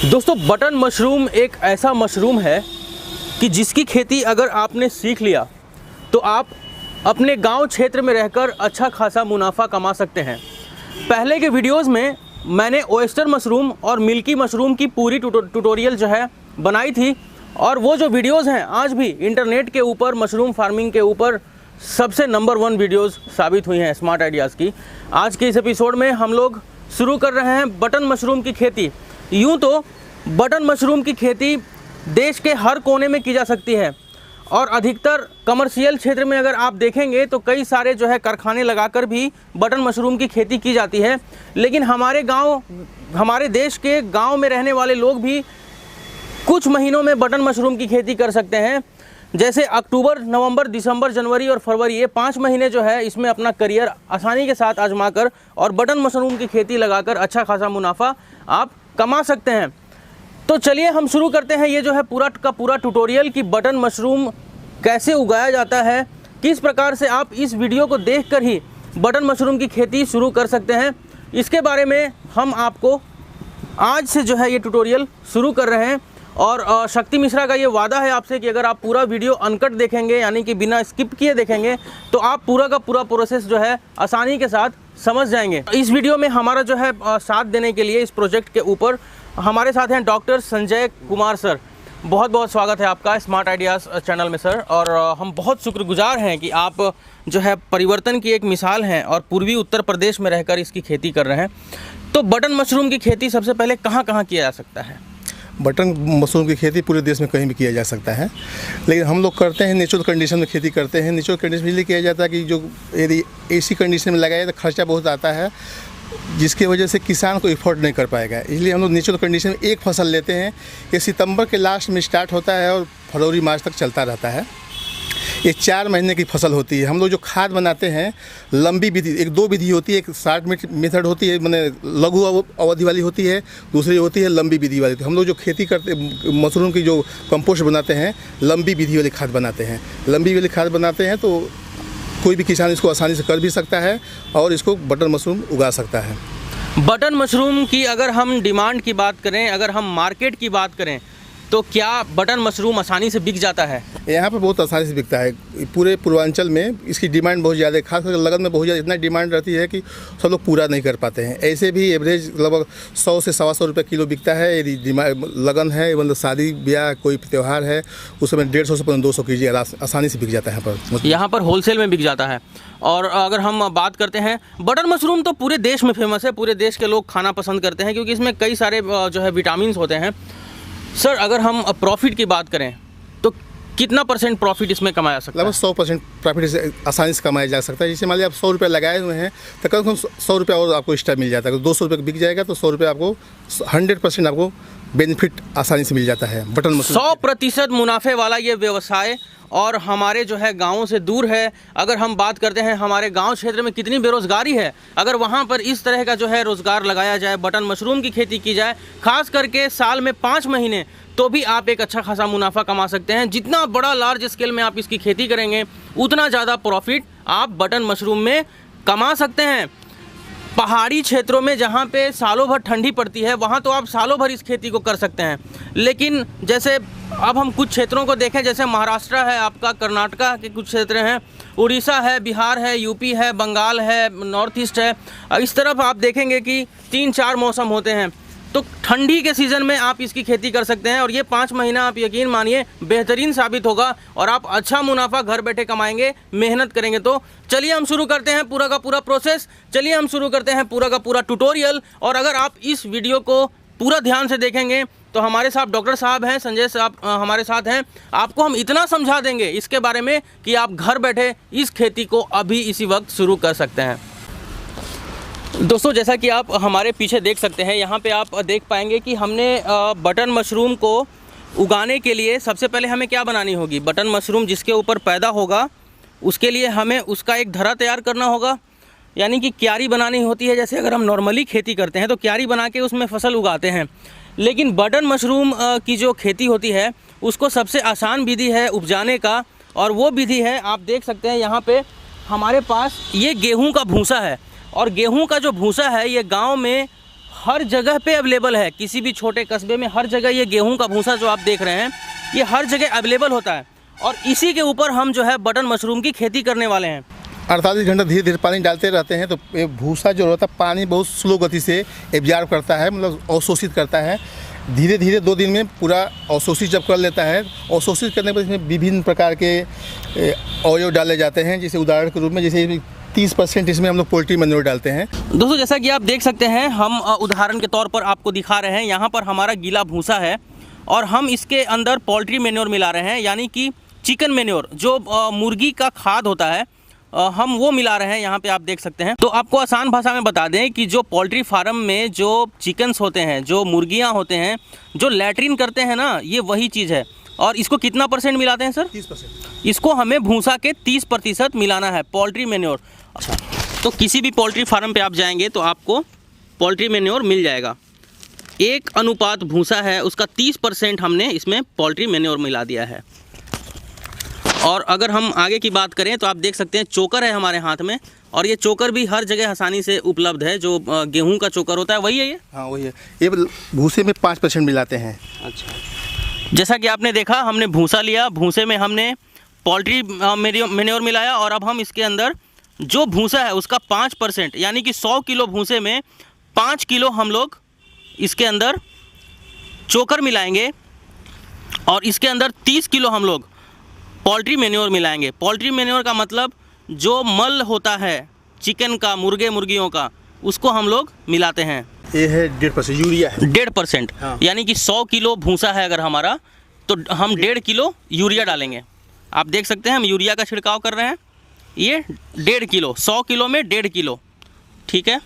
दोस्तों, button mushroom एक ऐसा मशरूम है कि जिसकी खेती अगर आपने सीख लिया तो आप अपने गांव क्षेत्र में रहकर अच्छा खासा मुनाफा कमा सकते हैं। पहले के वीडियोस में मैंने ओयस्टर मशरूम और मिल्की मशरूम की पूरी ट्यूटोरियल जो है बनाई थी, और वो जो वीडियोस हैं आज भी इंटरनेट के ऊपर मशरूम फार्मिंग के ऊपर सबसे नंबर 1 वीडियोस साबित हुई हैं स्मार्ट आइडियाज़ की। आज के इस एपिसोड में हम लोग शुरू कर रहे हैं बटन मशरूम की खेती। यूँ तो बटन मशरूम की खेती देश के हर कोने में की जा सकती है, और अधिकतर कमर्शियल क्षेत्र में अगर आप देखेंगे तो कई सारे जो है कारखाने लगाकर भी बटन मशरूम की खेती की जाती है। लेकिन हमारे देश के गांव में रहने वाले लोग भी कुछ महीनों में बटन मशरूम की खेती कर सकते हैं। जैसे अक्टूबर, नवंबर, दिसंबर, जनवरी और फरवरी, ये 5 महीने जो है इसमें अपना करियर आसानी के साथ आजमाकर और बटन मशरूम की खेती लगाकर अच्छा खासा मुनाफा आप कमा सकते हैं। तो चलिए हम शुरू करते हैं ये जो है पूरा का पूरा ट्यूटोरियल कि बटन मशरूम कैसे उगाया जाता है, किस प्रकार से आप इस वीडियो को देखकर ही बटन मशरूम की खेती शुरू कर सकते हैं। इसके बारे में हम आपको आज से जो है ये ट्यूटोरियल शुरू कर रहे हैं। और शक्ति मिश्रा का ये वादा है आपसे कि अगर आप पूरा वीडियो अनकट देखेंगे, यानी कि बिना स्किप किए देखेंगे, तो आप पूरा का पूरा प्रोसेस जो है आसानी के साथ समझ जाएंगे। इस वीडियो में हमारा जो है साथ देने के लिए इस प्रोजेक्ट के ऊपर हमारे साथ हैं डॉक्टर संजय कुमार सर। बहुत बहुत स्वागत है आपका स्मार्ट आइडियाज़ चैनल में सर, और हम बहुत शुक्रगुजार हैं कि आप जो है परिवर्तन की एक मिसाल हैं और पूर्वी उत्तर प्रदेश में रहकर इसकी खेती कर रहे हैं। तो बटन मशरूम की खेती सबसे पहले कहाँ कहाँ किया जा सकता है? बटन मशरूम की खेती पूरे देश में कहीं भी किया जा सकता है, लेकिन हम लोग करते हैं नेचुरल कंडीशन में खेती करते हैं। नेचुरल कंडीशन में इसलिए किया जाता है कि जो यदि एसी कंडीशन में लगाया तो खर्चा बहुत आता है, जिसकी वजह से किसान को एफोर्ड नहीं कर पाएगा। इसलिए हम लोग नेचुरल कंडीशन में एक फसल लेते हैं। ये सितंबर के लास्ट में स्टार्ट होता है और फरवरी मार्च तक चलता रहता है। ये 4 महीने की फसल होती है। हम लोग जो खाद बनाते हैं लंबी विधि, 2 विधि होती है। एक शॉर्ट मेथड होती है, मैंने लघु अवधि वाली होती है, दूसरी होती है लंबी विधि वाली। तो हम लोग जो खेती करते मशरूम की जो कंपोस्ट बनाते हैं, लंबी विधि वाली खाद बनाते हैं। लंबी वाली खाद बनाते हैं तो कोई भी किसान इसको आसानी से कर भी सकता है और इसको बटन मशरूम उगा सकता है। बटन मशरूम की अगर हम डिमांड की बात करें, अगर हम मार्केट की बात करें, तो क्या बटन मशरूम आसानी से बिक जाता है? यहाँ पर बहुत आसानी से बिकता है। पूरे पूर्वांचल में इसकी डिमांड बहुत ज़्यादा है, खासकर लगन में बहुत ज़्यादा इतना डिमांड रहती है कि सब लोग पूरा नहीं कर पाते हैं। ऐसे भी एवरेज लगभग 100 से 125 रुपये किलो बिकता है। यदि लगन है, मतलब शादी ब्याह कोई त्यौहार है, उस समय 150 से 200 के जी आसानी से बिक जाता है। यहाँ पर होलसेल में बिक जाता है। और अगर हम बात करते हैं, बटन मशरूम तो पूरे देश में फेमस है, पूरे देश के लोग खाना पसंद करते हैं क्योंकि इसमें कई सारे जो है विटामिन होते हैं। सर, अगर हम प्रॉफिट की बात करें तो कितना % प्रॉफिट इसमें कमाया सकता है? लगभग 100% प्रॉफिट आसानी से कमाया जा सकता है। जैसे मान लीजिए आप 100 रुपये लगाए हुए हैं तो कम से कम 100 रुपये और आपको एक्स्ट्रा मिल जाता है। 200 रुपये बिक जाएगा तो 100 रुपये आपको 100% आपको बेनिफिट आसानी से मिल जाता है। बटन मशरूम 100% मुनाफे वाला ये व्यवसाय और हमारे जो है गाँव से दूर है। अगर हम बात करते हैं हमारे गांव क्षेत्र में कितनी बेरोज़गारी है, अगर वहां पर इस तरह का जो है रोज़गार लगाया जाए, बटन मशरूम की खेती की जाए, खास करके साल में 5 महीने, तो भी आप एक अच्छा खासा मुनाफा कमा सकते हैं। जितना बड़ा लार्ज स्केल में आप इसकी खेती करेंगे उतना ज़्यादा प्रॉफिट आप बटन मशरूम में कमा सकते हैं। पहाड़ी क्षेत्रों में जहाँ पे सालों भर ठंडी पड़ती है वहाँ तो आप सालों भर इस खेती को कर सकते हैं। लेकिन जैसे अब हम कुछ क्षेत्रों को देखें, जैसे महाराष्ट्र है आपका, कर्नाटका के कुछ क्षेत्र हैं, उड़ीसा है, बिहार है, यूपी है, बंगाल है, नॉर्थ ईस्ट है, इस तरफ आप देखेंगे कि 3-4 मौसम होते हैं। तो ठंडी के सीज़न में आप इसकी खेती कर सकते हैं और ये 5 महीना आप यकीन मानिए बेहतरीन साबित होगा और आप अच्छा मुनाफा घर बैठे कमाएंगे, मेहनत करेंगे तो। चलिए हम शुरू करते हैं पूरा का पूरा प्रोसेस, चलिए हम शुरू करते हैं पूरा का पूरा ट्यूटोरियल। और अगर आप इस वीडियो को पूरा ध्यान से देखेंगे तो हमारे साथ डॉक्टर साहब हैं, संजय साहब हमारे साथ हैं। आपको हम इतना समझा देंगे इसके बारे में कि आप घर बैठे इस खेती को अभी इसी वक्त शुरू कर सकते हैं। दोस्तों, जैसा कि आप हमारे पीछे देख सकते हैं, यहाँ पे आप देख पाएंगे कि हमने बटन मशरूम को उगाने के लिए सबसे पहले हमें क्या बनानी होगी। बटन मशरूम जिसके ऊपर पैदा होगा उसके लिए हमें उसका एक धरा तैयार करना होगा, यानी कि क्यारी बनानी होती है। जैसे अगर हम नॉर्मली खेती करते हैं तो क्यारी बना के उसमें फसल उगाते हैं, लेकिन बटन मशरूम की जो खेती होती है उसको सबसे आसान विधि है उपजाने का, और वो विधि है, आप देख सकते हैं यहाँ पे हमारे पास ये गेहूँ का भूसा है। और गेहूं का जो भूसा है ये गांव में हर जगह पे अवेलेबल है। किसी भी छोटे कस्बे में हर जगह ये गेहूं का भूसा जो आप देख रहे हैं ये हर जगह अवेलेबल होता है। और इसी के ऊपर हम जो है बटन मशरूम की खेती करने वाले हैं। 48 घंटा धीरे धीरे पानी डालते रहते हैं तो ये भूसा जो होता है पानी बहुत स्लो गति से एब्जॉर्ब करता है, मतलब अवशोषित करता है। धीरे धीरे 2 दिन में पूरा अवशोषित जब कर लेता है, अवशोषित करने पर इसमें विभिन्न प्रकार के अवयव डाले जाते हैं। जैसे उदाहरण के रूप में जैसे 30% इसमें हम लोग पोल्ट्री मैन्योर डालते हैं। दोस्तों जैसा कि आप देख सकते हैं, हम उदाहरण के तौर पर आपको दिखा रहे हैं। यहाँ पर हमारा गीला भूसा है और हम इसके अंदर पोल्ट्री मैन्योर मिला रहे हैं, यानी कि चिकन मैन्योर जो मुर्गी का खाद होता है हम वो मिला रहे हैं। यहाँ पे आप देख सकते हैं। तो आपको आसान भाषा में बता दें कि जो पोल्ट्री फार्म में जो चिकन्स होते हैं, जो मुर्गियाँ होते हैं, जो लैट्रिन करते हैं ना, ये वही चीज़ है। और इसको कितना % मिलाते हैं सर? 30%। इसको हमें भूसा के 30% मिलाना है, पोल्ट्री मैन्योर। अच्छा, तो किसी भी पोल्ट्री फार्म पे आप जाएंगे तो आपको पोल्ट्री मैन्योर मिल जाएगा। 1 अनुपात भूसा है, उसका 30% हमने इसमें पोल्ट्री मैन्योर मिला दिया है। और अगर हम आगे की बात करें तो आप देख सकते हैं चोकर है हमारे हाथ में, और ये चोकर भी हर जगह आसानी से उपलब्ध है। जो गेहूं का चोकर होता है वही है ये? हाँ वही है। ये भूसे में 5% मिलाते हैं। अच्छा, जैसा कि आपने देखा, हमने भूसा लिया, भूसे में हमने पोल्ट्री मैन्योर मिलाया और अब हम इसके अंदर जो भूसा है उसका 5%, यानी कि 100 किलो भूसे में 5 किलो हम लोग इसके अंदर चोकर मिलाएंगे और इसके अंदर 30 किलो हम लोग पोल्ट्री मैन्योर मिलाएंगे। पोल्ट्री मैन्योर का मतलब जो मल होता है चिकन का, मुर्गे मुर्गियों का, उसको हम लोग मिलाते हैं। ये है 1.5% यूरिया है। 1.5%, हाँ। यानी कि 100 किलो भूसा है अगर हमारा, तो हम 1.5 किलो यूरिया डालेंगे। आप देख सकते हैं हम यूरिया का छिड़काव कर रहे हैं। ये 1.5 किलो, 100 किलो में 1.5 किलो, ठीक है।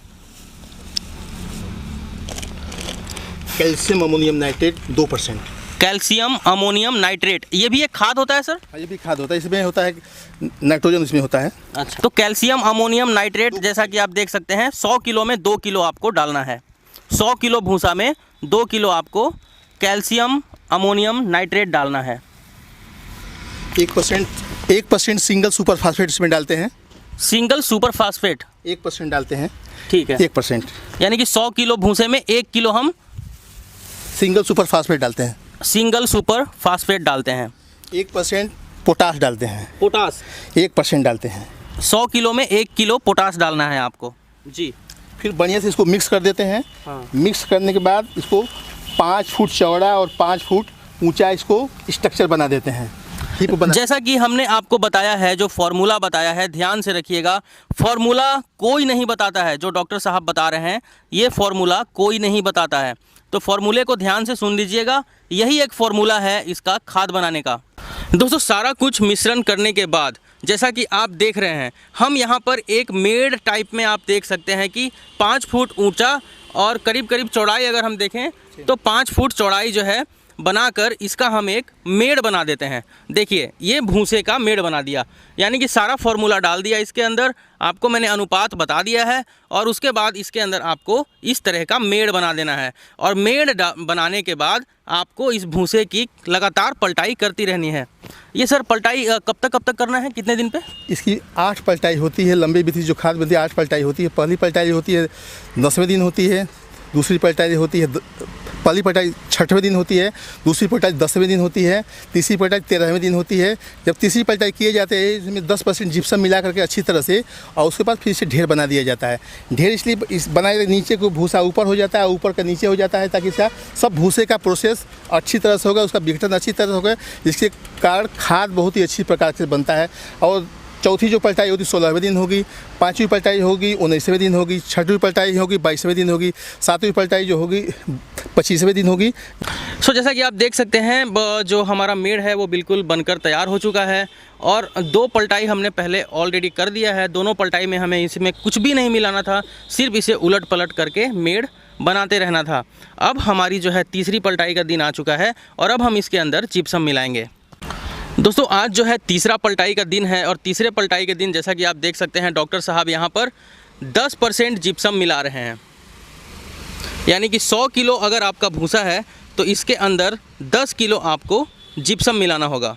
Calcium ammonium nitrate 2%। Calcium ammonium nitrate, ये भी एक खाद होता है सर? हाँ, ये भी खाद होता है। इसमें होता है नाइट्रोजन, इसमें होता है। अच्छा, तो कैल्शियम अमोनियम नाइट्रेट जैसा कि आप देख सकते हैं 100 किलो में 2 किलो आपको डालना है। 100 किलो भूसा में 2 किलो आपको कैल्शियम अमोनियम नाइट्रेट डालना है। 1% सिंगल सुपर फास्फेट इसमें डालते हैं। सिंगल सुपर फास्फेट 1% डालते हैं। ठीक है, 1%, यानी कि 100 किलो भूसे में 1 किलो हम सिंगल सुपर फास्फेट डालते हैं। सिंगल सुपर फास्फेट डालते हैं। 1% पोटाश डालते हैं। पोटास 1% डालते हैं। 100 किलो में 1 किलो पोटास डालना है आपको जी। फिर बढ़िया से इसको मिक्स कर देते हैं। हाँ। मिक्स करने के बाद इसको 5 फुट चौड़ा और 5 फुट ऊंचा इसको स्ट्रक्चर बना देते हैं। जैसा कि हमने आपको बताया है, जो फॉर्मूला बताया है, ध्यान से रखिएगा। फॉर्मूला कोई नहीं बताता है, जो डॉक्टर साहब बता रहे हैं ये फॉर्मूला कोई नहीं बताता है। तो फॉर्मूले को ध्यान से सुन लीजिएगा। यही एक फॉर्मूला है इसका खाद बनाने का। दोस्तों सारा कुछ मिश्रण करने के बाद जैसा कि आप देख रहे हैं, हम यहाँ पर एक मेड़ टाइप में आप देख सकते हैं कि 5 फुट ऊंचा और करीब करीब चौड़ाई अगर हम देखें तो 5 फुट चौड़ाई जो है बनाकर इसका हम एक मेड़ बना देते हैं। देखिए ये भूसे का मेड़ बना दिया, यानी कि सारा फॉर्मूला डाल दिया इसके अंदर। आपको मैंने अनुपात बता दिया है और उसके बाद इसके अंदर आपको इस तरह का मेड़ बना देना है। और मेड़ बनाने के बाद आपको इस भूसे की लगातार पलटाई करती रहनी है। ये सर पलटाई कब तक करना है, कितने दिन पे? इसकी 8 पलटाई होती है। लंबी विधि जो खाद बनती है 8 पलटाई होती है। पहली पलटाई होती है 10वें दिन होती है। दूसरी पलटाई होती है, पहली पलटाई 6वें दिन होती है। दूसरी पलटाई 10वें दिन होती है। तीसरी पलटाई 13वें दिन होती है। जब तीसरी पलटाई किए जाते हैं इसमें 10% जिप्सम मिला करके अच्छी तरह से, और उसके बाद फिर इसे ढेर बना दिया जाता है। ढेर इसलिए इस बनाए नीचे को भूसा ऊपर हो जाता है, ऊपर का नीचे हो जाता है, ताकि इसका सब भूसे का प्रोसेस अच्छी तरह से होगा, उसका विघटन अच्छी तरह से होगा, जिसके कारण खाद बहुत ही अच्छी प्रकार से बनता है। और चौथी जो पलटाई होगी 16वें दिन होगी। 5वीं पलटाई होगी 19वें दिन होगी। 6वीं पलटाई होगी 22वें दिन होगी। 7वीं पलटाई जो होगी 25वें दिन होगी। सो जैसा कि आप देख सकते हैं जो हमारा मेड़ है वो बिल्कुल बनकर तैयार हो चुका है। और 2 पलटाई हमने पहले ऑलरेडी कर दिया है। दोनों पलटाई में हमें इसमें कुछ भी नहीं मिलाना था, सिर्फ इसे उलट पलट करके मेड़ बनाते रहना था। अब हमारी जो है तीसरी पलटाई का दिन आ चुका है और अब हम इसके अंदर जिप्सम मिलाएंगे। दोस्तों आज जो है तीसरा पलटाई का दिन है और तीसरे पलटाई के दिन जैसा कि आप देख सकते हैं डॉक्टर साहब यहाँ पर 10% जिप्सम मिला रहे हैं। यानी कि 100 किलो अगर आपका भूसा है तो इसके अंदर 10 किलो आपको जिप्सम मिलाना होगा।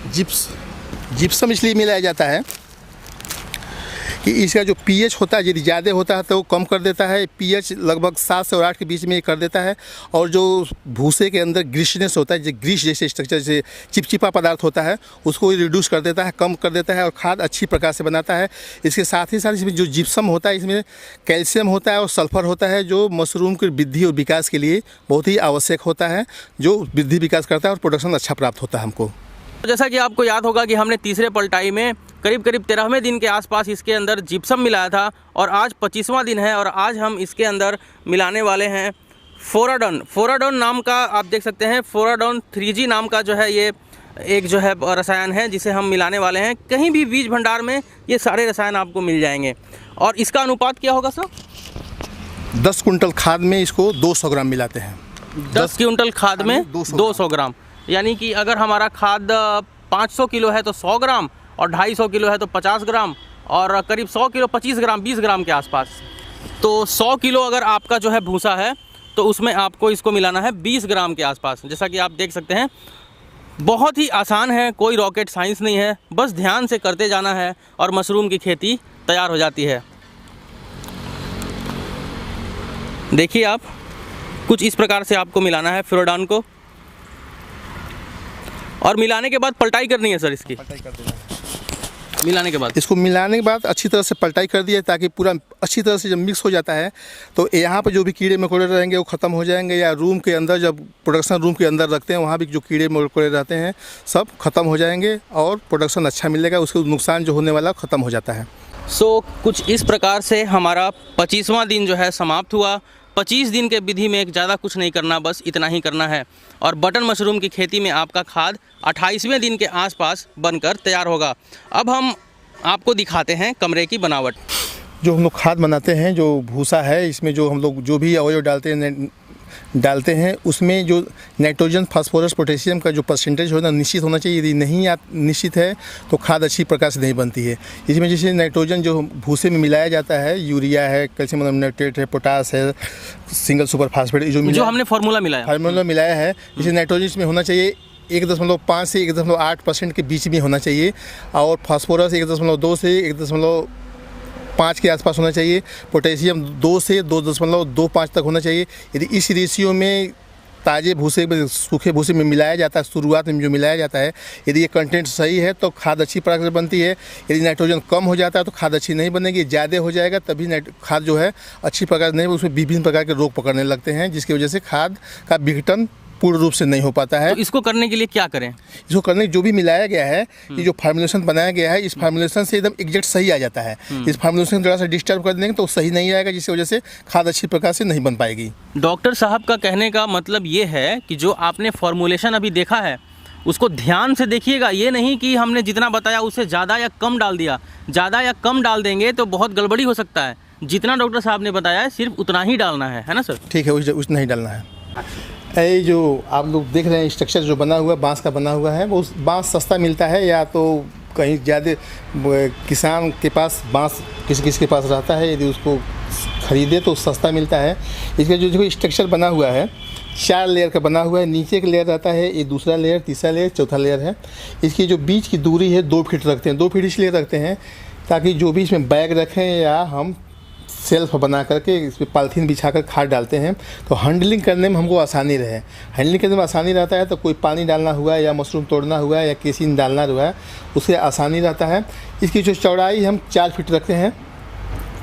जिप्सम इसलिए मिलाया जाता है कि इसका जो पीएच होता है यदि ज़्यादा होता है तो वो कम कर देता है। पीएच लगभग 7 से और 8 के बीच में ये कर देता है। और जो भूसे के अंदर ग्रीसनेस होता है, जो ग्रीस जैसे स्ट्रक्चर से चिपचिपा पदार्थ होता है उसको रिड्यूस कर देता है, कम कर देता है और खाद अच्छी प्रकार से बनाता है। इसके साथ ही साथ इसमें जो जिप्सम होता है, इसमें कैल्शियम होता है और सल्फर होता है, जो मशरूम की वृद्धि और विकास के लिए बहुत ही आवश्यक होता है, जो वृद्धि विकास करता है और प्रोडक्शन अच्छा प्राप्त होता है हमको। जैसा कि आपको याद होगा कि हमने तीसरे पलटाई में करीब 13वें दिन के आसपास इसके अंदर जिप्सम मिलाया था और आज 25वां दिन है और आज हम इसके अंदर मिलाने वाले हैं फोराडॉन। फोराडॉन नाम का आप देख सकते हैं, फोराडॉन 3G नाम का जो है ये एक जो है रसायन है जिसे हम मिलाने वाले हैं। कहीं भी बीज भंडार में ये सारे रसायन आपको मिल जाएंगे। और इसका अनुपात क्या होगा सर? 10 कुंटल खाद में इसको 200 ग्राम मिलाते हैं। 10 क्विंटल खाद में 200 ग्राम, यानी कि अगर हमारा खाद 500 किलो है तो 100 ग्राम और 250 किलो है तो 50 ग्राम और करीब 100 किलो 25 ग्राम 20 ग्राम के आसपास। तो 100 किलो अगर आपका जो है भूसा है तो उसमें आपको इसको मिलाना है 20 ग्राम के आसपास। जैसा कि आप देख सकते हैं बहुत ही आसान है, कोई रॉकेट साइंस नहीं है, बस ध्यान से करते जाना है और मशरूम की खेती तैयार हो जाती है। देखिए आप, कुछ इस प्रकार से आपको मिलाना है फोराडॉन को और मिलाने के बाद पलटाई करनी है सर। इसकी पलटाई कर देना है। मिलाने के बाद इसको मिलाने के बाद अच्छी तरह से पलटाई कर दिया ताकि पूरा अच्छी तरह से जब मिक्स हो जाता है तो यहाँ पर जो भी कीड़े मकोड़े रहेंगे वो ख़त्म हो जाएंगे, या रूम के अंदर जब प्रोडक्शन रूम के अंदर रखते हैं वहाँ भी जो कीड़े मकोड़े रहते हैं सब ख़त्म हो जाएंगे और प्रोडक्शन अच्छा मिलेगा, उसके नुकसान जो होने वाला ख़त्म हो जाता है। कुछ इस प्रकार से हमारा 25वां दिन जो है समाप्त हुआ। 25 दिन के विधि में ज़्यादा कुछ नहीं करना, बस इतना ही करना है और बटन मशरूम की खेती में आपका खाद 28वें दिन के आसपास बनकर तैयार होगा। अब हम आपको दिखाते हैं कमरे की बनावट। जो हम लोग खाद बनाते हैं, जो भूसा है, इसमें जो हम लोग जो भी अवयव डालते हैं उसमें जो नाइट्रोजन, फास्फोरस, पोटेशियम का जो परसेंटेज होना निश्चित होना चाहिए। यदि नहीं निश्चित है तो खाद अच्छी प्रकार से नहीं बनती है। इसमें जैसे नाइट्रोजन जो भूसे में मिलाया जाता है, यूरिया है, कैल्शियम नाइट्रेट है, पोटास है, सिंगल सुपर फास्फेट जो हमने फार्मूला मिलाया है, जैसे नाइट्रोजन इसमें होना चाहिए 1.5 से 1.8% के बीच में होना चाहिए और फास्फोरस 1.2 से 1.5 के आसपास होना चाहिए। पोटेशियम 2 से 2.25 तक होना चाहिए। यदि इस रेशियो में ताज़े भूसे में सूखे भूसे में मिलाया जाता है, शुरुआत में जो मिलाया जाता है, यदि ये कंटेंट सही है तो खाद अच्छी प्रकार से बनती है। यदि नाइट्रोजन कम हो जाता है तो खाद अच्छी नहीं बनेगी, ज़्यादा हो जाएगा तभी खाद जो है अच्छी प्रकार नहीं, उसमें विभिन्न प्रकार के रोग पकड़ने लगते हैं जिसकी वजह से खाद का विघटन पूर्ण रूप से नहीं हो पाता है। तो इसको करने के लिए क्या करें? इसको करने जो भी मिलाया गया है, ये जो फार्मुलेशन बनाया गया है, इस फार्मुलेशन से एकदम एग्जैक्ट सही आ जाता है। इस फार्मुलेशन थोड़ा सा डिस्टर्ब कर देंगे तो सही नहीं आएगा, जिसकी वजह से खाद अच्छी प्रकार से नहीं बन पाएगी। डॉक्टर साहब का कहने का मतलब ये है कि जो आपने फार्मुलेशन अभी देखा है उसको ध्यान से देखिएगा। ये नहीं कि हमने जितना बताया उससे ज़्यादा या कम डाल दिया। ज़्यादा या कम डाल देंगे तो बहुत गड़बड़ी हो सकता है। जितना डॉक्टर साहब ने बताया है सिर्फ उतना ही डालना है ना सर? ठीक है, उतना ही डालना है। ये जो आप लोग देख रहे हैं स्ट्रक्चर जो बना हुआ है, बांस का बना हुआ है, वो बांस सस्ता मिलता है या तो कहीं ज़्यादा किसान के पास बांस किसी के पास रहता है, यदि उसको ख़रीदे तो सस्ता मिलता है। इसका जो स्ट्रक्चर बना हुआ है 4 लेयर का बना हुआ है। नीचे एक लेयर रहता है, ये दूसरा लेयर, तीसरा लेयर, चौथा लेयर है। इसकी जो बीच की दूरी है 2 फीट रखते हैं। 2 फीट इसलिए रखते हैं ताकि जो भी इसमें बैग रखें या हम सेल्फ बना करके इस पर पॉलीथीन बिछाकर खाद डालते हैं तो हैंडलिंग करने में हमको आसानी रहे। हैंडलिंग करने में आसानी रहता है तो कोई पानी डालना हुआ या मशरूम तोड़ना हुआ या केसिन डालना हुआ है उससे आसानी रहता है। इसकी जो चौड़ाई हम 4 फीट रखते हैं,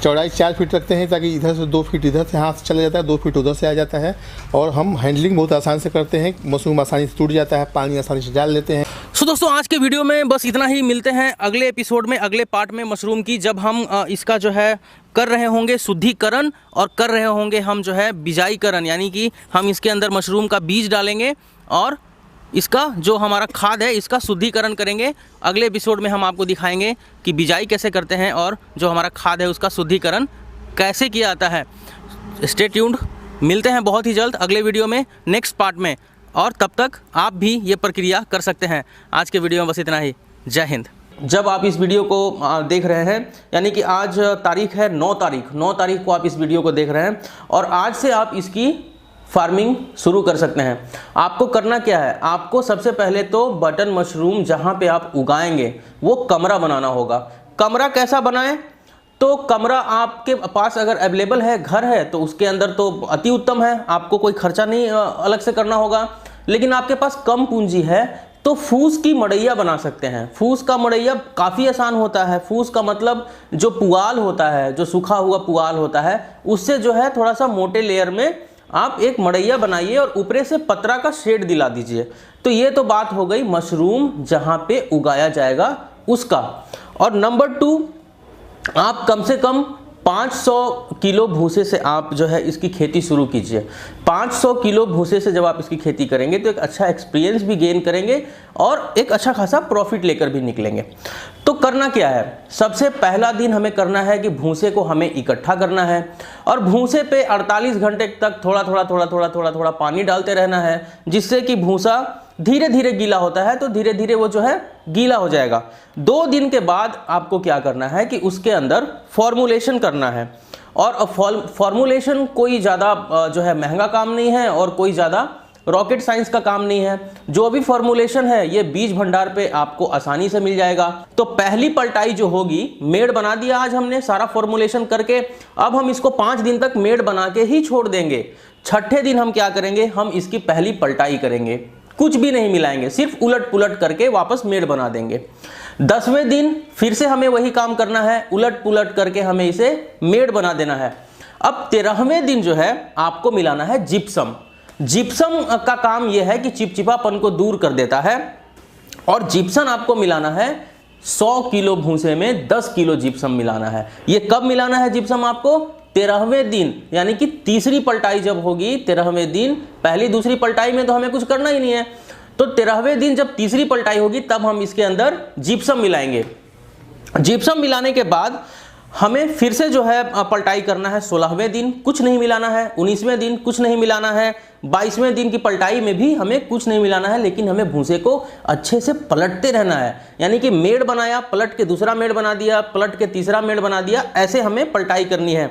चौड़ाई 4 फीट रखते हैं ताकि इधर से 2 फीट इधर से हाथ से चला जाता है, 2 फीट उधर से आ जाता है और हम हैंडलिंग बहुत आसान से करते हैं। मशरूम आसानी से टूट जाता है, पानी आसानी से डाल लेते हैं। दोस्तों आज के वीडियो में बस इतना ही। मिलते हैं अगले एपिसोड में, अगले पार्ट में मशरूम की, जब हम इसका जो है कर रहे होंगे शुद्धिकरण और कर रहे होंगे हम जो है बिजाईकरण, यानी कि हम इसके अंदर मशरूम का बीज डालेंगे और इसका जो हमारा खाद है इसका शुद्धिकरण करेंगे। अगले एपिसोड में हम आपको दिखाएंगे कि बिजाई कैसे करते हैं और जो हमारा खाद है उसका शुद्धिकरण कैसे किया जाता है। स्टे ट्यून्ड, मिलते हैं बहुत ही जल्द अगले वीडियो में, नेक्स्ट पार्ट में, और तब तक आप भी ये प्रक्रिया कर सकते हैं। आज के वीडियो में बस इतना ही। जय हिंद। जब आप इस वीडियो को देख रहे हैं, यानी कि आज तारीख है 9 तारीख को आप इस वीडियो को देख रहे हैं और आज से आप इसकी फार्मिंग शुरू कर सकते हैं। आपको करना क्या है, आपको सबसे पहले तो बटन मशरूम जहाँ पे आप उगाएंगे वो कमरा बनाना होगा। कमरा कैसा बनाएं? तो कमरा आपके पास अगर अवेलेबल है, घर है, तो उसके अंदर तो अति उत्तम है, आपको कोई खर्चा नहीं अलग से करना होगा। लेकिन आपके पास कम पूंजी है तो फूस की मड़ैया बना सकते हैं। फूस का मड़ैया काफ़ी आसान होता है। फूस का मतलब जो पुआल होता है, जो सूखा हुआ पुआल होता है, उससे जो है थोड़ा सा मोटे लेयर में आप एक मड़ैया बनाइए और ऊपरे से पतरा का शेड दिला दीजिए। तो ये तो बात हो गई मशरूम जहाँ पे उगाया जाएगा उसका। और नंबर 2, आप कम से कम 500 किलो भूसे से आप जो है इसकी खेती शुरू कीजिए। 500 किलो भूसे से जब आप इसकी खेती करेंगे तो एक अच्छा एक्सपीरियंस भी गेन करेंगे और एक अच्छा खासा प्रॉफिट लेकर भी निकलेंगे। तो करना क्या है, सबसे पहला दिन हमें करना है कि भूसे को हमें इकट्ठा करना है और भूसे पे 48 घंटे तक थोड़ा थोड़ा पानी डालते रहना है, जिससे कि भूसा धीरे धीरे गीला होता है तो धीरे धीरे वो जो है गीला हो जाएगा। 2 दिन के बाद आपको क्या करना है कि उसके अंदर फॉर्मुलेशन करना है। और फॉर्मुलेशन कोई ज़्यादा जो है महंगा काम नहीं है और कोई ज़्यादा रॉकेट साइंस का काम नहीं है। जो भी फॉर्मुलेशन है ये बीज भंडार पे आपको आसानी से मिल जाएगा। तो पहली पलटाई जो होगी, मेड़ बना दिया आज हमने सारा फॉर्मुलेशन करके, अब हम इसको 5 दिन तक मेड़ बना के ही छोड़ देंगे। छठे दिन हम क्या करेंगे, हम इसकी पहली पलटाई करेंगे, कुछ भी नहीं मिलाएंगे, सिर्फ उलट पुलट करके वापस मेड़ बना देंगे। 10वें दिन फिर से हमें वही काम करना है, उलट पुलट करके हमें इसे मेड़ बना देना है। अब 13वें दिन जो है आपको मिलाना है जिप्सम। जिप्सम का काम यह है कि चिपचिपापन को दूर कर देता है और जिप्सम आपको मिलाना है 100 किलो भूसे में 10 किलो जिप्सम मिलाना है। ये कब मिलाना है जिप्सम आपको, 13वें दिन, यानी कि तीसरी पलटाई जब होगी 13वें दिन। पहली दूसरी पलटाई में तो हमें कुछ करना ही नहीं है, तो 13वें दिन जब तीसरी पलटाई होगी तब हम इसके अंदर जिप्सम मिलाएंगे। जिप्सम मिलाने के बाद हमें फिर से जो है पलटाई करना है। 16वें दिन कुछ नहीं मिलाना है, 19वें दिन कुछ नहीं मिलाना है, 22वें दिन की पलटाई में भी हमें कुछ नहीं मिलाना है, लेकिन हमें भूसे को अच्छे से पलटते रहना है। यानी कि मेड़ बनाया, पलट के दूसरा मेड़ बना दिया, पलट के तीसरा मेड़ बना दिया, ऐसे हमें पलटाई करनी है।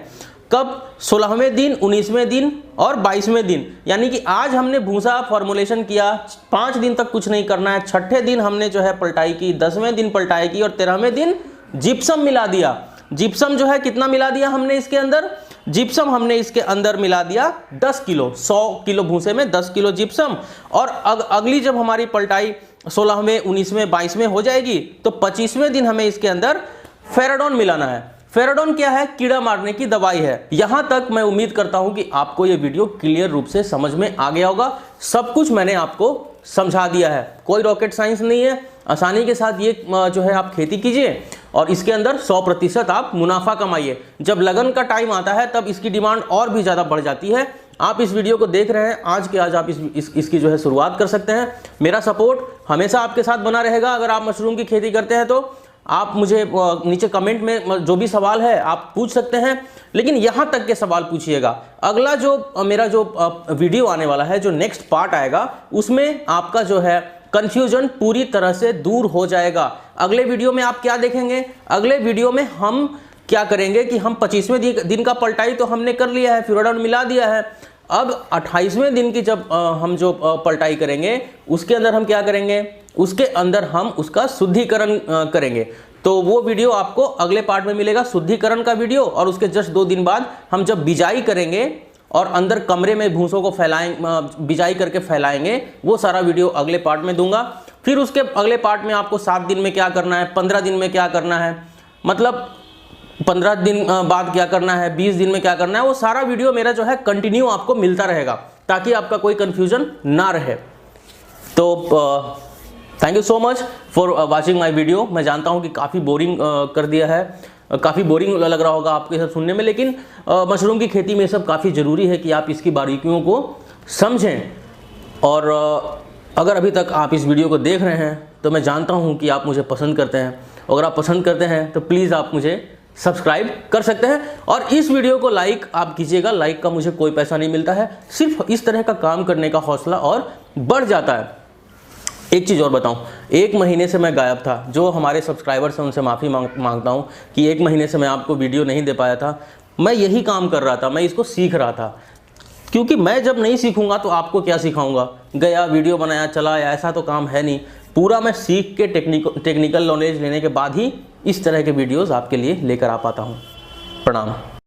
कब, 16वें दिन, 19वें दिन और 22वें दिन। यानी कि आज हमने भूसा फॉर्मुलेशन किया, 5 दिन तक कुछ नहीं करना है। छठे दिन हमने जो है पलटाई की, 10वें दिन पलटाई की और 13वें दिन जिप्सम मिला दिया। जिप्सम जो है कितना मिला दिया हमने इसके अंदर, जिप्सम हमने इसके अंदर मिला दिया 10 किलो। 100 किलो भूसे में 10 किलो जिप्सम। और अगली जब हमारी पलटाई 16वें, 19वें, 22वें हो जाएगी तो 25वें दिन हमें इसके अंदर फेराडोन मिलाना है। फेराडोन क्या है, कीड़ा मारने की दवाई है। यहां तक मैं उम्मीद करता हूं कि आपको यह वीडियो क्लियर रूप से समझ में आ गया होगा। सब कुछ मैंने आपको समझा दिया है, कोई रॉकेट साइंस नहीं है। आसानी के साथ ये जो है आप खेती कीजिए और इसके अंदर 100% आप मुनाफा कमाइए। जब लगन का टाइम आता है तब इसकी डिमांड और भी ज़्यादा बढ़ जाती है। आप इस वीडियो को देख रहे हैं, आज के आज आप इसकी जो है शुरुआत कर सकते हैं। मेरा सपोर्ट हमेशा आपके साथ बना रहेगा। अगर आप मशरूम की खेती करते हैं तो आप मुझे नीचे कमेंट में जो भी सवाल है आप पूछ सकते हैं, लेकिन यहाँ तक के सवाल पूछिएगा। अगला जो मेरा जो वीडियो आने वाला है, जो नेक्स्ट पार्ट आएगा, उसमें आपका जो है कंफ्यूजन पूरी तरह से दूर हो जाएगा। अगले वीडियो में आप क्या देखेंगे, अगले वीडियो में हम क्या करेंगे कि हम 25वें दिन का पलटाई तो हमने कर लिया है, फेराडोन मिला दिया है। अब 28वें दिन की जब हम जो पलटाई करेंगे उसके अंदर हम क्या करेंगे, उसके अंदर हम उसका शुद्धिकरण करेंगे। तो वो वीडियो आपको अगले पार्ट में मिलेगा, शुद्धिकरण का वीडियो। और उसके जस्ट 2 दिन बाद हम जब बिजाई करेंगे और अंदर कमरे में भूसों को फैलाएंगे, बिजाई करके फैलाएंगे, वो सारा वीडियो अगले पार्ट में दूंगा। फिर उसके अगले पार्ट में आपको 7 दिन में क्या करना है, 15 दिन में क्या करना है, मतलब 15 दिन बाद क्या करना है, 20 दिन में क्या करना है, वो सारा वीडियो मेरा जो है कंटिन्यू आपको मिलता रहेगा, ताकि आपका कोई कंफ्यूजन ना रहे। तो thank you so much for watching my video. मैं जानता हूँ कि काफ़ी बोरिंग कर दिया है, काफ़ी बोरिंग लग रहा होगा आपको सब सुनने में, लेकिन मशरूम की खेती में सब काफ़ी ज़रूरी है कि आप इसकी बारीकियों को समझें। और अगर अभी तक आप इस वीडियो को देख रहे हैं तो मैं जानता हूँ कि आप मुझे पसंद करते हैं। अगर आप पसंद करते हैं तो प्लीज़ आप मुझे सब्सक्राइब कर सकते हैं और इस वीडियो को लाइक आप कीजिएगा। लाइक का मुझे कोई पैसा नहीं मिलता है, सिर्फ इस तरह का काम करने का हौसला और बढ़ जाता है। एक चीज़ और बताऊं, 1 महीने से मैं गायब था। जो हमारे सब्सक्राइबर्स हैं उनसे माफ़ी मांगता हूं कि 1 महीने से मैं आपको वीडियो नहीं दे पाया था। मैं यही काम कर रहा था, मैं इसको सीख रहा था, क्योंकि मैं जब नहीं सीखूंगा तो आपको क्या सिखाऊंगा। गया वीडियो बनाया चला आया, ऐसा तो काम है नहीं। पूरा मैं सीख के टेक्निकल नॉलेज लेने के बाद ही इस तरह के वीडियोज़ आपके लिए लेकर आ पाता हूँ। प्रणाम।